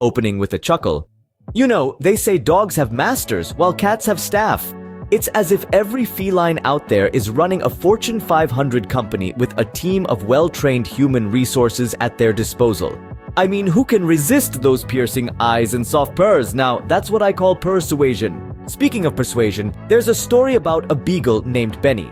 opening with a chuckle. You know, they say dogs have masters while cats have staff. It's as if every feline out there is running a Fortune 500 company with a team of well-trained human resources at their disposal. I mean, who can resist those piercing eyes and soft purrs? Now, that's what I call persuasion. Speaking of persuasion, there's a story about a beagle named Benny.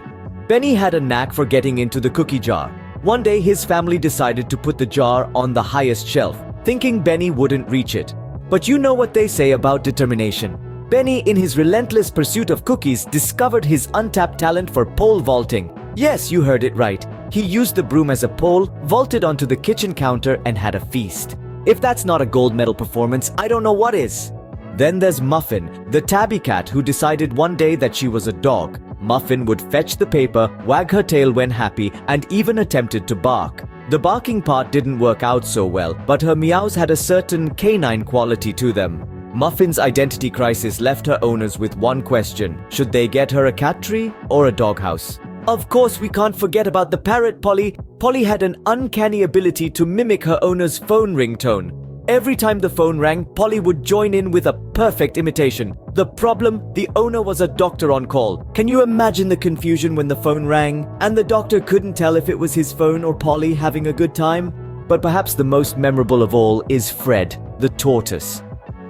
Benny had a knack for getting into the cookie jar. One day, his family decided to put the jar on the highest shelf, thinking Benny wouldn't reach it. But you know what they say about determination. Benny, in his relentless pursuit of cookies, discovered his untapped talent for pole vaulting. Yes, you heard it right. He used the broom as a pole, vaulted onto the kitchen counter, and had a feast. If that's not a gold medal performance, I don't know what is. Then there's Muffin, the tabby cat who decided one day that she was a dog. Muffin would fetch the paper, wag her tail when happy, and even attempted to bark. The barking part didn't work out so well, but her meows had a certain canine quality to them. Muffin's identity crisis left her owners with one question: should they get her a cat tree or a doghouse? Of course, we can't forget about the parrot Polly. Polly had an uncanny ability to mimic her owner's phone ringtone. Every time the phone rang, Polly would join in with a perfect imitation. The problem? The owner was a doctor on call. Can you imagine the confusion when the phone rang and the doctor couldn't tell if it was his phone or Polly having a good time? But perhaps the most memorable of all is Fred, the tortoise.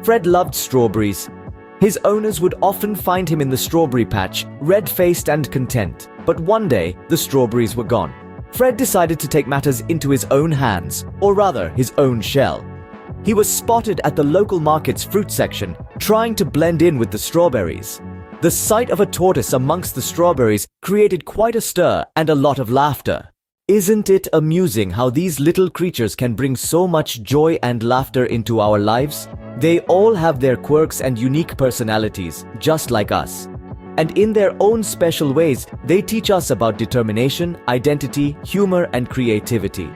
Fred loved strawberries. His owners would often find him in the strawberry patch, red-faced and content. But one day, the strawberries were gone. Fred decided to take matters into his own hands, or rather, his own shell. He was spotted at the local market's fruit section, trying to blend in with the strawberries. The sight of a tortoise amongst the strawberries created quite a stir and a lot of laughter. Isn't it amusing how these little creatures can bring so much joy and laughter into our lives? They all have their quirks and unique personalities, just like us. And in their own special ways, they teach us about determination, identity, humor, and creativity.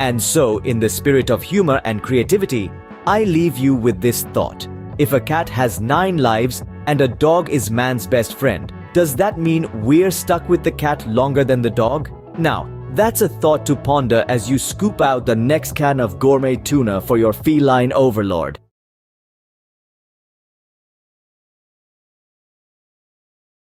And so, in the spirit of humor and creativity, I leave you with this thought. If a cat has 9 lives and a dog is man's best friend, does that mean we're stuck with the cat longer than the dog? Now, that's a thought to ponder as you scoop out the next can of gourmet tuna for your feline overlord.